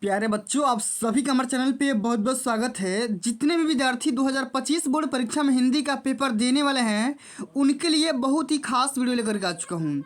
प्यारे बच्चों, आप सभी का हमारे चैनल पे बहुत बहुत स्वागत है। जितने भी विद्यार्थी 2025 बोर्ड परीक्षा में हिंदी का पेपर देने वाले हैं, उनके लिए बहुत ही खास वीडियो लेकर के आ चुका हूँ।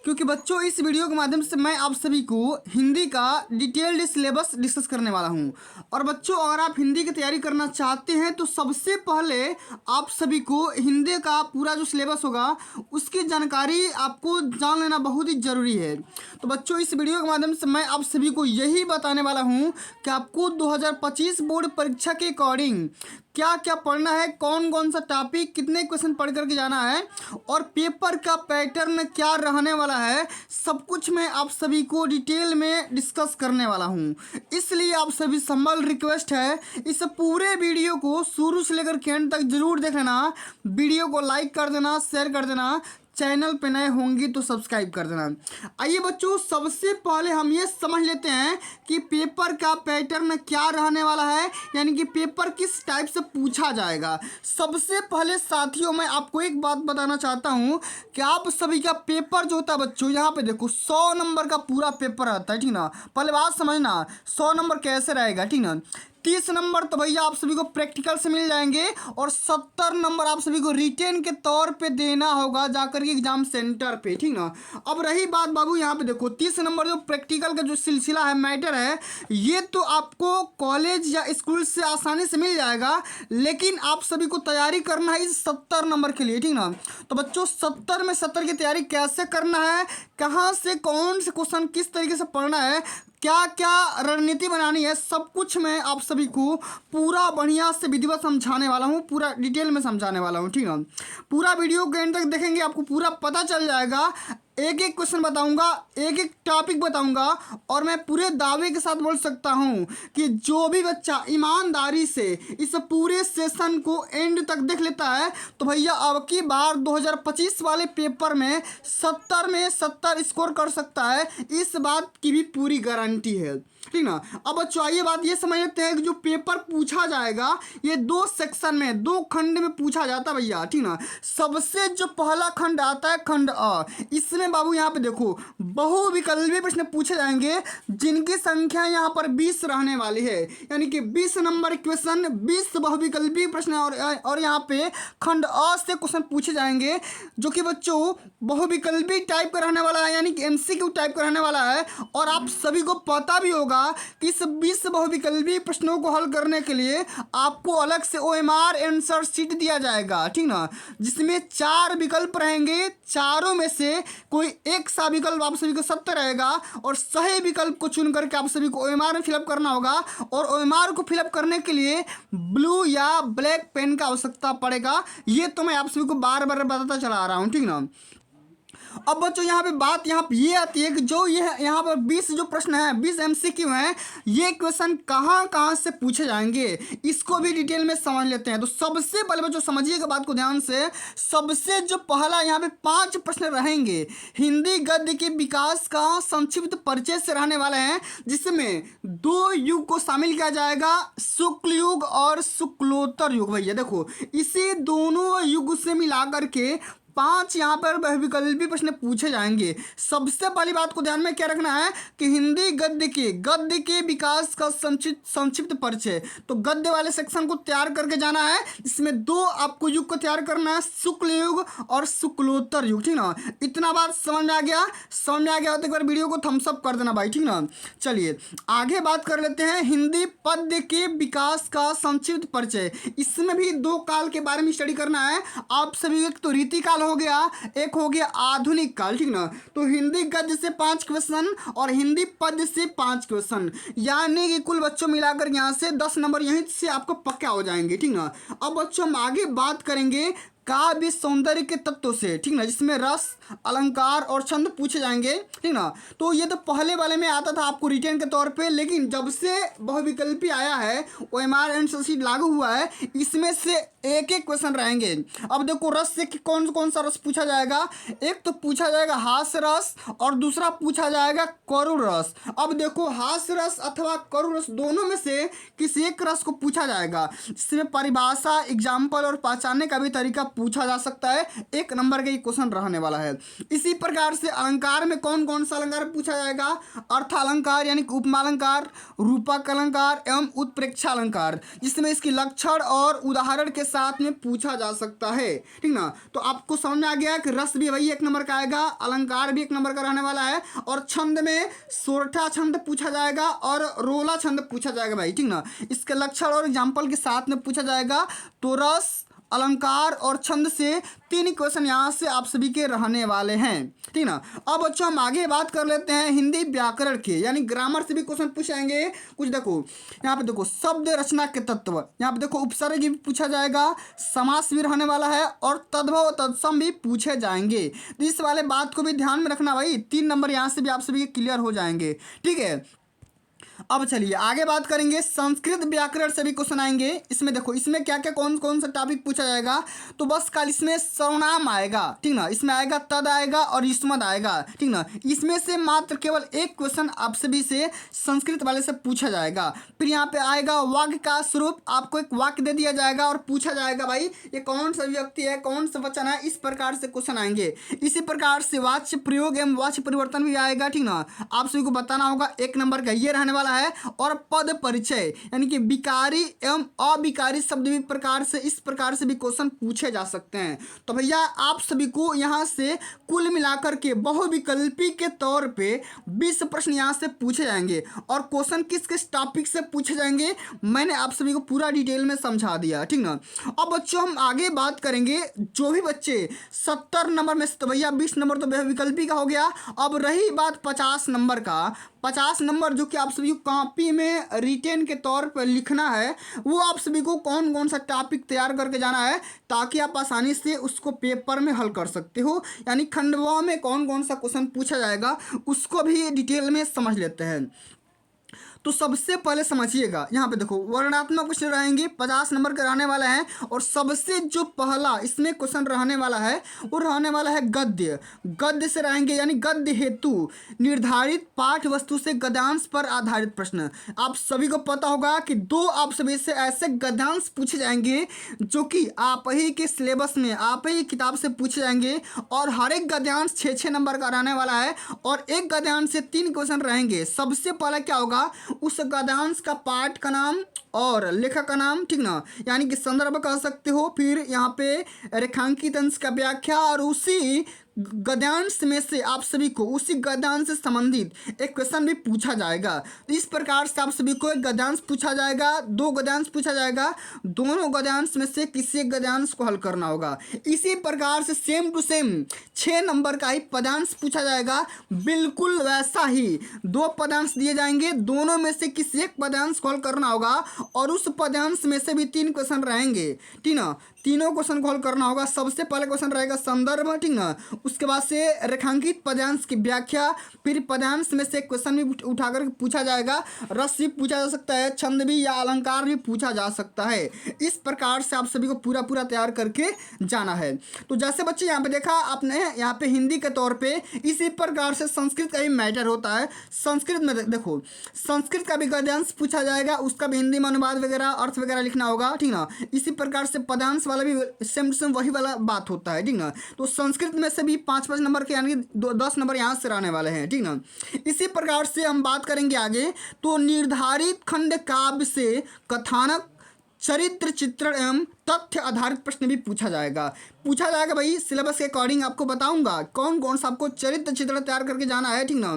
क्योंकि बच्चों, इस वीडियो के माध्यम से मैं आप सभी को हिंदी का डिटेल्ड सिलेबस डिस्कस करने वाला हूँ। और बच्चों, अगर आप हिंदी की तैयारी करना चाहते हैं तो सबसे पहले आप सभी को हिंदी का पूरा जो सिलेबस होगा उसकी जानकारी आपको जान लेना बहुत ही ज़रूरी है। तो बच्चों, इस वीडियो के माध्यम से मैं आप सभी को यही बताने वाला हूँ कि आपको 2025 बोर्ड परीक्षा के अकॉर्डिंग क्या क्या पढ़ना है, कौन कौन सा टॉपिक, कितने क्वेश्चन पढ़ करके जाना है और पेपर का पैटर्न क्या रहने वाला है, सब कुछ मैं आप सभी को डिटेल में डिस्कस करने वाला हूं। इसलिए आप सभी से हम्बल रिक्वेस्ट है, इस पूरे वीडियो को शुरू से लेकर के एंड तक जरूर देख लेना। वीडियो को लाइक कर देना, शेयर कर देना, चैनल पे नए होंगे तो सब्सक्राइब कर देना। आइए बच्चों, सबसे पहले हम ये समझ लेते हैं कि पेपर का पैटर्न क्या रहने वाला है, यानी कि पेपर किस टाइप से पूछा जाएगा। सबसे पहले साथियों, मैं आपको एक बात बताना चाहता हूँ कि आप सभी का पेपर जो होता है बच्चों, यहाँ पे देखो 100 नंबर का पूरा पेपर आता है, ठीक ना। पहले बात समझना 100 नंबर कैसे रहेगा, ठीक ना। 30 नंबर तो भैया आप सभी को प्रैक्टिकल से मिल जाएंगे और 70 नंबर आप सभी को रिटेन के तौर पे देना होगा जाकर के एग्जाम सेंटर पे, ठीक ना। अब रही बात बाबू, यहाँ पे देखो 30 नंबर जो प्रैक्टिकल का जो सिलसिला है, मैटर है, ये तो आपको कॉलेज या स्कूल से आसानी से मिल जाएगा, लेकिन आप सभी को तैयारी करना है इस 70 नंबर के लिए, ठीक ना। तो बच्चों, 70 में 70 की तैयारी कैसे करना है, कहाँ से कौन से क्वेश्चन किस तरीके से पढ़ना है, क्या क्या रणनीति बनानी है, सब कुछ मैं आप सभी को पूरा बढ़िया से विधिवत समझाने वाला हूँ, पूरा डिटेल में समझाने वाला हूँ, ठीक है। पूरा वीडियो के एंड तक देखेंगे, आपको पूरा पता चल जाएगा। एक एक क्वेश्चन बताऊंगा, एक एक टॉपिक बताऊंगा और मैं पूरे दावे के साथ बोल सकता हूं कि जो भी बच्चा ईमानदारी से इस पूरे सेशन को एंड तक देख लेता है तो भैया अब की बार 2025 वाले पेपर में 70 में 70 स्कोर कर सकता है। इस बात की भी पूरी गारंटी है, ठीक ना। अब बच्चों, आइए बात ये समझ लेते हैं कि जो पेपर पूछा जाएगा ये 2 सेक्शन में, 2 खंड में पूछा जाता है भैया, ठीक ना। सबसे जो पहला खंड आता है खंड अ, इसमें बाबू यहाँ पे देखो बहुविकल्पीय प्रश्न पूछे जाएंगे जिनकी संख्या यहाँ पर 20 रहने वाली है, यानी कि 20 नंबर क्वेश्चन, 20 बहुविकल्पीय प्रश्न और यहाँ पे खंड अ से क्वेश्चन पूछे जाएंगे जो कि बच्चों बहुविकल्पीय टाइप का रहने वाला है, यानी कि एमसीक्यू टाइप का रहने वाला है। और आप सभी को पता भी होगा कि इस 20 बहुविकल्पीय प्रश्नों को हल करने के लिए आपको अलग से ओएमआर आंसर शीट दिया जाएगा, ठीक ना, जिसमें 4 विकल्प रहेंगे, चारों में से कोई एक सा विकल्प आप सभी को सत्य रहेगा और सही विकल्प को चुन करके आप सभी को ओएमआर में फिलअप करना होगा। और ओएमआर को फिलअप करने के लिए ब्लू या ब्लैक पेन का आवश्यकता पड़ेगा। ये तो मैं आप सभी को बार बार बताता चला आ रहा हूँ, ठीक ना। अब बच्चों, यहाँ पे बात यहाँ पे ये आती है कि जो ये यहाँ पर 20 जो प्रश्न है, 20 एमसीक्यू हैं, ये क्वेश्चन कहाँ कहाँ से पूछे जाएंगे, इसको भी डिटेल में समझ लेते हैं। तो सबसे पहले बच्चों समझिएगा बात को ध्यान से। सबसे जो पहला यहाँ पे 5 प्रश्न रहेंगे हिंदी गद्य के विकास का संक्षिप्त परिचय से रहने वाले हैं, जिसमें 2 युग को शामिल किया जाएगा, शुक्ल युग और शुक्लोत्तर युग। भैया देखो, इसी दोनों युग से मिला करके 5 यहाँ पर बहुविकल्पीय प्रश्न पूछे जाएंगे। सबसे पहली बात को ध्यान में क्या रखना है कि हिंदी गद्य के विकास का संक्षिप्त परिचय, तो गद्य वाले सेक्शन को तैयार करके जाना है। इसमें 2 आपको युग को तैयार करना है, शुक्ल युग और शुक्लोत्तर युग, ठीक ना। इतना बात समझ में आ गया? समझ में आ गया हो तो एक बार वीडियो को थम्स अप कर देना भाई, ठीक ना। चलिए आगे बात कर लेते हैं। हिंदी पद्य के विकास का संक्षिप्त परिचय, इसमें भी 2 काल के बारे में स्टडी करना है आप सभी। एक तो रीतिकाल हो गया, एक हो गया आधुनिक काल, ठीक ना। तो हिंदी गद्य से 5 क्वेश्चन और हिंदी पद्य से 5 क्वेश्चन, यानी कि कुल बच्चों मिलाकर यहाँ से 10 नंबर यहीं से आपको पक्का हो जाएंगे, ठीक ना। अब बच्चों हम आगे बात करेंगे काव्य सौंदर्य के तत्व से, ठीक ना, जिसमें रस, अलंकार और छंद पूछे जाएंगे, ठीक ना। तो ये तो पहले वाले में आता था आपको रिटेन के तौर पे, लेकिन जब से बहुविकल्पी आया है, ओएमआर आंसर शीट लागू हुआ है, इसमें से एक एक क्वेश्चन रहेंगे। अब देखो रस से कौन कौन सा रस पूछा जाएगा। एक तो पूछा जाएगा हास्य रस और दूसरा पूछा जाएगा करुण रस। अब देखो हास्य रस अथवा करुण रस दोनों में से किसी एक रस को पूछा जाएगा, जिसमें परिभाषा, एग्जाम्पल और पहचानने का भी तरीका पूछा जा सकता है, 1 नंबर का ये क्वेश्चन रहने वाला है। इसी प्रकार से अलंकार में कौन कौन सा अलंकार पूछा जाएगा, अर्थ अलंकार यानी कि उपमा अलंकार, रूपक अलंकार एवं उत्प्रेक्षा अलंकार, जिसमें इसकी लक्षण और उदाहरण के साथ में पूछा जा सकता है, ठीक ना। तो आपको समझ में आ गया कि रस भी वही 1 नंबर का आएगा, अलंकार भी 1 नंबर का रहने वाला है, और छंद में सोरठा छंद पूछा जाएगा और रोला छंद पूछा जाएगा भाई, ठीक ना। इसके लक्षण और एग्जाम्पल के साथ में पूछा जाएगा। तो रस, अलंकार और छंद से 3 क्वेश्चन यहाँ से आप सभी के रहने वाले हैं, ठीक ना। अब बच्चों हम आगे बात कर लेते हैं हिंदी व्याकरण के, यानी ग्रामर से भी क्वेश्चन पूछेंगे कुछ। देखो यहाँ पे देखो शब्द रचना के तत्व, यहाँ पे देखो उपसर्ग भी पूछा जाएगा, समास भी रहने वाला है और तद्भव तत्सम भी पूछे जाएंगे। तो इस वाले बात को भी ध्यान में रखना भाई, 3 नंबर यहाँ से भी आप सभी के क्लियर हो जाएंगे, ठीक है। अब चलिए आगे बात करेंगे, संस्कृत व्याकरण से भी क्वेश्चन आएंगे। इसमें देखो इसमें क्या क्या कौन कौन सा टॉपिक पूछा जाएगा, तो बस कल इसमें सर्वनाम आएगा, ठीक ना, इसमें आएगा तद आएगा और युष्मद आएगा, ठीक ना। इसमें से मात्र केवल 1 क्वेश्चन आप सभी से संस्कृत वाले से पूछा जाएगा। फिर यहाँ पे आएगा वाक्य का स्वरूप, आपको एक वाक्य दे दिया जाएगा और पूछा जाएगा भाई ये कौन सा व्यक्ति है, कौन सा वचन है, इस प्रकार से क्वेश्चन आएंगे। इसी प्रकार से वाच्य प्रयोग एवं वाच्य परिवर्तन भी आएगा, ठीक ना। आप सभी को बताना होगा, 1 नंबर का ये रहने वाला है। और पद परिचय यानी कि विकारी एवं अविकारी शब्द भी प्रकार से इस प्रकार से भी क्वेश्चन पूछे जा सकते हैं। तो भैया आप सभी को यहां से कुल मिलाकर के बहुविकल्पी के तौर पे 20 प्रश्न यहां से पूछे जाएंगे। और क्वेश्चन किस किस टॉपिक से पूछे जाएंगे मैंने आप सभी को पूरा डिटेल में समझा दिया, ठीक ना। अब बच्चों हम आगे बात करेंगे, जो भी बच्चे 70 नंबर में से, तो भैया 20 नंबर तो बहुविकल्पी का हो गया। अब रही बात 50 नंबर का, 50 नंबर जो कि आप सभी को कॉपी में रिटेन के तौर पर लिखना है, वो आप सभी को कौन कौन सा टॉपिक तैयार करके जाना है ताकि आप आसानी से उसको पेपर में हल कर सकते हो। यानी खंडवा में कौन कौन सा क्वेश्चन पूछा जाएगा उसको भी डिटेल में समझ लेते हैं। तो सबसे पहले समझिएगा, यहाँ पे देखो वर्णनात्मक क्वेश्चन रहेंगे, 50 नंबर के रहने वाला है। और सबसे जो पहला इसमें क्वेश्चन रहने वाला है वो रहने वाला है गद्य। गद्य से रहेंगे यानी गद्य हेतु निर्धारित पाठ वस्तु से गद्यांश पर आधारित प्रश्न। आप सभी को पता होगा कि 2 आप सभी से ऐसे गद्यांश पूछे जाएंगे जो कि आप ही के सिलेबस में, आप ही किताब से पूछे जाएंगे। और हर एक गद्यांश 6-6 नंबर का रहने वाला है और एक गद्यांश से 3 क्वेश्चन रहेंगे। सबसे पहले क्या होगा, उस गद्यांश का पाठ का नाम और लेखक का नाम, ठीक ना, यानी कि संदर्भ कह सकते हो। फिर यहाँ पे रेखांकित अंश का व्याख्या और उसी गद्यांश में से आप सभी को उसी गद्यांश से संबंधित एक क्वेश्चन भी पूछा जाएगा। तो इस प्रकार से आप सभी को एक गद्यांश पूछा जाएगा, 2 गद्यांश पूछा जाएगा, दोनों गद्यांश में से किसी एक गद्यांश को हल करना होगा। इसी प्रकार से सेम टू सेम 6 नंबर का ही पदांश पूछा जाएगा, बिल्कुल वैसा ही 2 पदांश दिए जाएंगे, दोनों में से किसी एक पदांश को हल करना होगा। और उस पदांश में से भी 3 क्वेश्चन रहेंगे, ठीक ना, तीनों क्वेश्चन को हल करना होगा। सबसे पहले क्वेश्चन रहेगा संदर्भ, ठीक ना, उसके बाद से रेखांकित पदांश की व्याख्या, फिर पदांश में से क्वेश्चन भी उठाकर पूछा जाएगा, रस भी पूछा जा सकता है, छंद भी या अलंकार भी पूछा जा सकता है। इस प्रकार से आप सभी को पूरा पूरा तैयार करके जाना है। तो जैसे बच्चे यहाँ पे देखा आपने, यहाँ पे हिंदी के तौर पे इसी प्रकार से संस्कृत का भी मैटर होता है। संस्कृत में देखो संस्कृत का भी गद्यांश पूछा जाएगा, उसका भी हिंदी में अनुवाद वगैरह अर्थ वगैरह लिखना होगा, ठीक ना। इसी प्रकार से पदांश वाला भी सेम टू सेम वही वाला बात होता है, ठीक ना। तो संस्कृत में से भी 5-5 नंबर के यानी 10 नंबर यहाँ से रहने वाले हैं, ठीक ना। इसी प्रकार से हम बात करेंगे आगे, तो निर्धारित खंड काव्य से कथानक, चरित्र चित्रण एवं तथ्य आधारित प्रश्न भी पूछा जाएगा भाई। सिलेबस के अकॉर्डिंग आपको बताऊंगा कौन कौन सा आपको चरित्र चित्रण तैयार करके जाना है, ठीक ना,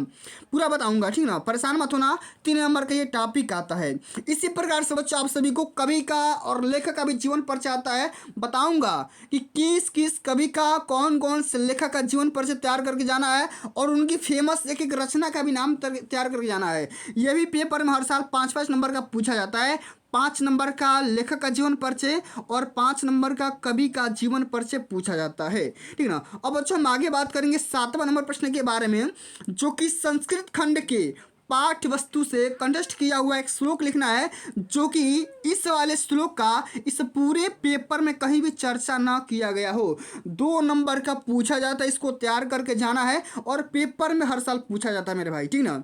पूरा बताऊंगा, ठीक ना, परेशान मत होना। 3 नंबर का ये टॉपिक आता है। इसी प्रकार से बच्चों आप सभी को कवि का और लेखक का भी जीवन परिचय आता है, बताऊंगा कि किस किस कवि का कौन कौन से लेखक का जीवन परिचय तैयार करके जाना है और उनकी फेमस एक एक रचना का भी नाम तैयार करके जाना है। यह भी पेपर में हर साल 5-5 नंबर का पूछा जाता है। 5 नंबर का लेखक का जीवन परिचय और 5 नंबर का कवि का जीवन परिचय पूछा जाता है, ठीक ना। अब बच्चों हम आगे बात करेंगे 7वां नंबर प्रश्न के बारे में, जो कि संस्कृत खंड के पाठ्य वस्तु से कंटेस्ट किया हुआ एक श्लोक लिखना है, जो कि इस वाले श्लोक का इस पूरे पेपर में कहीं भी चर्चा ना किया गया हो। 2 नंबर का पूछा जाता है, इसको तैयार करके जाना है और पेपर में हर साल पूछा जाता है मेरे भाई, ठीक ना।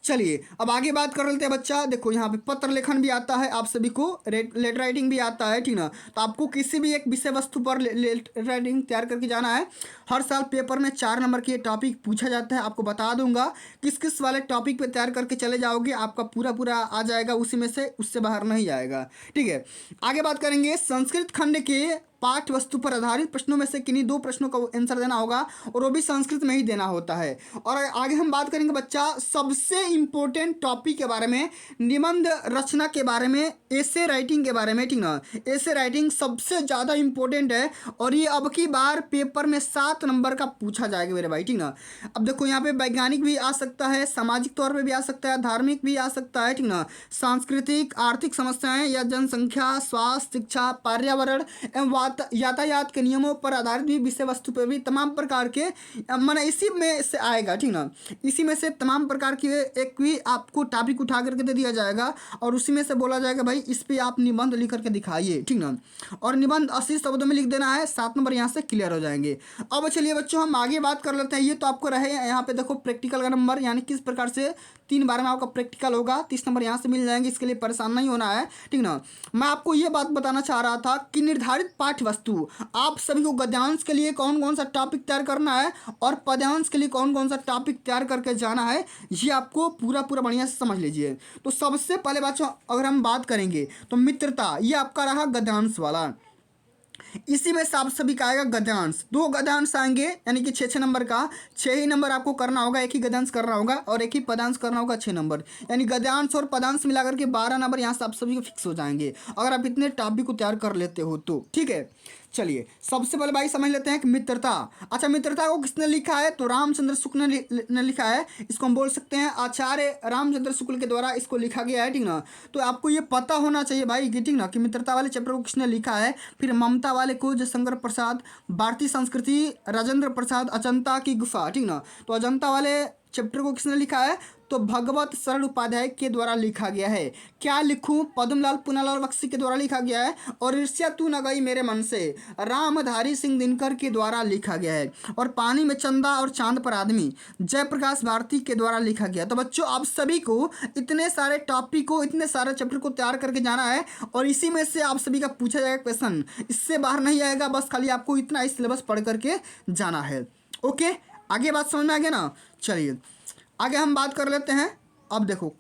चलिए अब आगे बात कर लेते हैं बच्चा। देखो यहाँ पे पत्र लेखन भी आता है आप सभी को, लेटर राइटिंग भी आता है, ठीक ना। तो आपको किसी भी एक विषय वस्तु पर लेटर राइटिंग तैयार करके जाना है। हर साल पेपर में 4 नंबर के टॉपिक पूछा जाता है। आपको बता दूंगा किस किस वाले टॉपिक पे तैयार करके चले जाओगे, आपका पूरा पूरा आ जाएगा उसी में से, उससे बाहर नहीं जाएगा, ठीक है। आगे बात करेंगे संस्कृत खंड के पाठ्य वस्तु पर आधारित प्रश्नों में से किन्हीं 2 प्रश्नों का आंसर देना होगा और वो भी संस्कृत में ही देना होता है। और आगे हम बात करेंगे बच्चा सबसे इंपॉर्टेंट टॉपिक के बारे में, निबंध रचना के बारे में, एसे राइटिंग के बारे में, ठीक ना। एसे राइटिंग सबसे ज़्यादा इंपॉर्टेंट है और ये अब की बार पेपर में 7 नंबर का पूछा जाएगा मेरे भाई, ठीक ना। अब देखो यहाँ पे वैज्ञानिक भी आ सकता है, सामाजिक तौर पर भी आ सकता है, धार्मिक भी आ सकता है, ठीक ना। सांस्कृतिक आर्थिक समस्याएं या जनसंख्या, स्वास्थ्य, शिक्षा, पर्यावरण एवं यातायात के नियमों पर आधारित भी विषय वस्तु पर भी तमाम प्रकार के माने इसी में से आएगा, ठीक ना। इसी में से तमाम प्रकार की एक भी आपको टॉपिक उठा करके दे दिया जाएगा और उसी में से बोला जाएगा भाई इस पे आप निबंध लिख करके दिखाइए, ठीक ना। और निबंध 80 शब्दों में लिख देना है, 7 नंबर यहाँ से क्लियर हो जाएंगे। अब चलिए बच्चों हम आगे बात कर लेते हैं। ये तो आपको रहे यहाँ पे देखो प्रैक्टिकल का नंबर, यानी किस प्रकार से 3 बार में आपका प्रैक्टिकल होगा, 30 नंबर यहाँ से मिल जाएंगे, इसके लिए परेशान नहीं होना है, ठीक ना। मैं आपको ये बात बताना चाह रहा था कि निर्धारित पाठ्य वस्तु आप सभी को गद्यांश के लिए कौन कौन सा टॉपिक तैयार करना है और पद्यांश के लिए कौन कौन सा टॉपिक तैयार करके जाना है, ये आपको पूरा पूरा बढ़िया से समझ लीजिए। तो सबसे पहले बच्चों अगर हम बात करेंगे तो मित्रता, ये आपका रहा गद्यांश वाला। इसी में से आप सभी का आएगा गद्यांश, 2 गद्यांश आएंगे यानी कि 6 नंबर का, 6 ही नंबर आपको करना होगा, एक ही गद्यांश करना होगा और एक ही पदांश करना होगा 6 नंबर, यानी गद्यांश और पदांश मिलाकर के 12 नंबर यहाँ से आप सभी को फिक्स हो जाएंगे अगर आप इतने टॉपिक को तैयार कर लेते हो तो, ठीक है। चलिए सबसे पहले भाई समझ लेते हैं कि मित्रता। अच्छा मित्रता को किसने लिखा है, तो रामचंद्र शुक्ल ने लिखा है। इसको हम बोल सकते हैं आचार्य रामचंद्र शुक्ल के द्वारा इसको लिखा गया है, ठीक ना। तो आपको ये पता होना चाहिए भाई कि ठीक ना कि मित्रता वाले चैप्टर को किसने लिखा है। फिर ममता वाले को जयशंकर प्रसाद, भारतीय संस्कृति राजेंद्र प्रसाद, अजंता की गुफा, ठीक ना। तो अजंता वाले चैप्टर को किसने लिखा है, तो भगवत शरण उपाध्याय के द्वारा लिखा गया है। क्या लिखूं, पद्मलाल पुनालाल बख्शी के द्वारा लिखा गया है। और ईर्ष्या तू न गई मेरे मन से, रामधारी सिंह दिनकर के द्वारा लिखा गया है। और पानी में चंदा और चांद पर आदमी, जयप्रकाश भारती के द्वारा लिखा गया। तो बच्चों आप सभी को इतने सारे टॉपिक को, इतने सारे चैप्टर को तैयार करके जाना है और इसी में से आप सभी का पूछा जाएगा क्वेश्चन, इससे बाहर नहीं आएगा। बस खाली आपको इतना ही सिलेबस पढ़ करके जाना है। ओके, आगे बात समझ में आ गया ना। चलिए आगे हम बात कर लेते हैं। अब देखो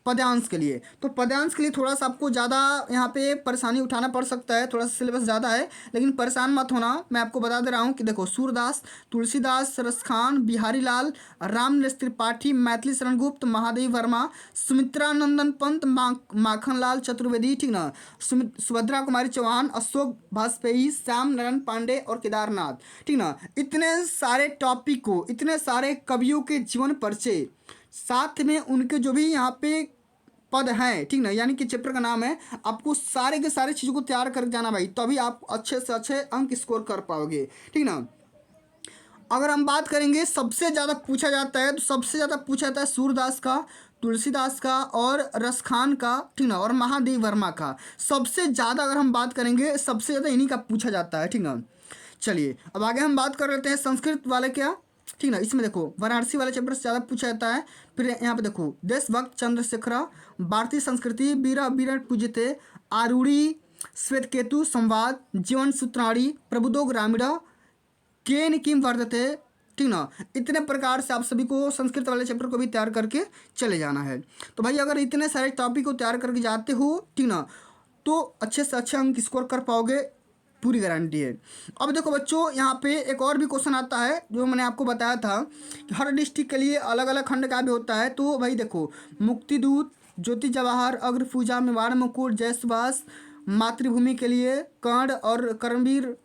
पद्यांश के लिए, तो पद्यांश के लिए थोड़ा सा आपको ज़्यादा यहाँ पे परेशानी उठाना पड़ सकता है, थोड़ा सा सिलेबस ज़्यादा है, लेकिन परेशान मत होना। मैं आपको बता दे रहा हूँ कि देखो सूरदास, तुलसीदास, सरसखान, बिहारी लाल, रामनरेश त्रिपाठी, मैथिली शरण गुप्त, महादेव वर्मा, सुमित्रानंदन पंत, माखन लाल चतुर्वेदी, ठीक ना, सुभद्रा कुमारी चौहान, अशोक वाजपेयी, श्याम नारायण पांडे और केदारनाथ, ठीक ना। इतने सारे टॉपिक को, इतने सारे कवियों के जीवन परिचय, साथ में उनके जो भी यहाँ पे पद हैं, ठीक ना, यानी कि चैप्टर का नाम है, आपको सारे के सारे चीज़ों को तैयार कर जाना भाई, तभी आप अच्छे से अच्छे अंक स्कोर कर पाओगे, ठीक ना। अगर हम बात करेंगे सबसे ज़्यादा पूछा जाता है, तो सबसे ज़्यादा पूछा जाता है सूरदास का, तुलसीदास का और रसखान का, ठीक ना, और महादेव वर्मा का। सबसे ज़्यादा अगर हम बात करेंगे सबसे ज़्यादा इन्हीं का पूछा जाता है, ठीक ना। चलिए अब आगे हम बात कर लेते हैं संस्कृत वाले क्या, ठीक ना। इसमें देखो वाराणसी वाले चैप्टर से ज़्यादा पूछा जाता है। फिर यहाँ पे देखो देशभक्त चंद्रशेखर, भारतीय संस्कृति, वीरा विराट पूजिते, आरूढ़ी, श्वेतकेतु संवाद, जीवन सूत्राणी, प्रबुद्धो ग्रामीण, केन किम वर्धते, ठीक ना। इतने प्रकार से आप सभी को संस्कृत वाले चैप्टर को भी तैयार करके चले जाना है। तो भाई अगर इतने सारे टॉपिक को तैयार करके जाते हो, ठीक ना, तो अच्छे से अच्छे अंक स्कोर कर पाओगे, पूरी गारंटी है। अब देखो बच्चों यहाँ पे एक और भी क्वेश्चन आता है जो मैंने आपको बताया था कि हर डिस्ट्रिक्ट के लिए अलग अलग खंड का भी होता है। तो भाई देखो मुक्तिदूत, ज्योति जवाहर, अग्रपूजा, मेवाड़ मुकुट, जयसुभाष, मातृभूमि के लिए कर्ण और कर्मवीर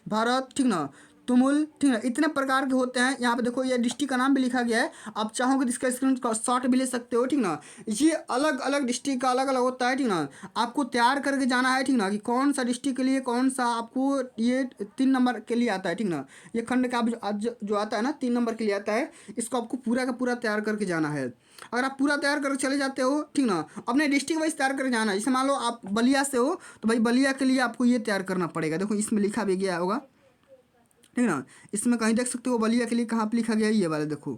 भारत, ठीक ना, तुमुल, ठीक है, इतने प्रकार के होते हैं। यहाँ पे देखो ये डिस्ट्रिक्ट का नाम भी लिखा गया है, आप चाहोगे तो इसका स्क्रीन शॉट भी ले सकते हो, ठीक ना। ये अलग अलग डिस्ट्रिक्ट का अलग अलग होता है, ठीक ना। आपको तैयार करके जाना है, ठीक ना, कि कौन सा डिस्ट्रिक्ट के लिए कौन सा आपको ये 3 नंबर के लिए आता है, ठीक ना। ये खंड का जो आता है ना 3 नंबर के लिए आता है, इसको आपको पूरा का पूरा तैयार करके जाना है। अगर आप पूरा तैयार करके चले जाते हो, ठीक ना, अपने डिस्ट्रिक्ट वाइज तैयार करके जाना है। जैसे मान लो आप बलिया से हो तो भाई बलिया के लिए आपको ये तैयार करना पड़ेगा। देखो इसमें लिखा भी गया होगा, ठीक ना, इसमें कहीं देख सकते हो बलिया के लिए कहाँ पे लिखा गया है, ये वाला देखो,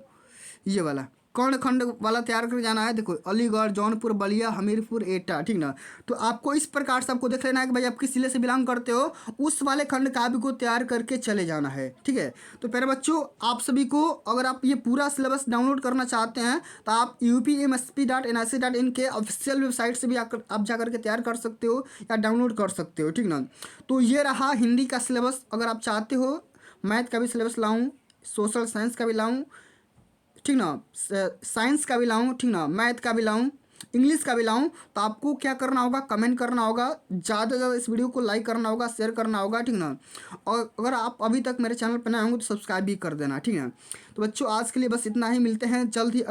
ये वाला कौन खंड वाला तैयार कर जाना है। देखो अलीगढ़, जौनपुर, बलिया, हमीरपुर, एटा, ठीक ना। तो आपको इस प्रकार से आपको देख लेना है कि भाई आप किस जिले से बिलोंग करते हो, उस वाले खंड काव्य को तैयार करके चले जाना है, ठीक है। तो प्यारे बच्चों, आप सभी को अगर आप ये पूरा सिलेबस डाउनलोड करना चाहते हैं तो आप upmsp.nic.in के ऑफिशियल वेबसाइट से भी आप जा करके तैयार कर सकते हो या डाउनलोड कर सकते हो, ठीक ना। तो ये रहा हिंदी का सिलेबस। अगर आप चाहते हो मैथ का भी सिलेबस लाऊं, सोशल साइंस का भी लाऊं, ठीक ना, साइंस का भी लाऊं, ठीक ना, मैथ का भी लाऊं, इंग्लिश का भी लाऊं, तो आपको क्या करना होगा, कमेंट करना होगा, ज़्यादा से ज़्यादा इस वीडियो को लाइक करना होगा, शेयर करना होगा, ठीक ना। और अगर आप अभी तक मेरे चैनल पर नए होंगे तो सब्सक्राइब भी कर देना, ठीक है। तो बच्चों आज के लिए बस इतना ही, मिलते हैं जल्द ही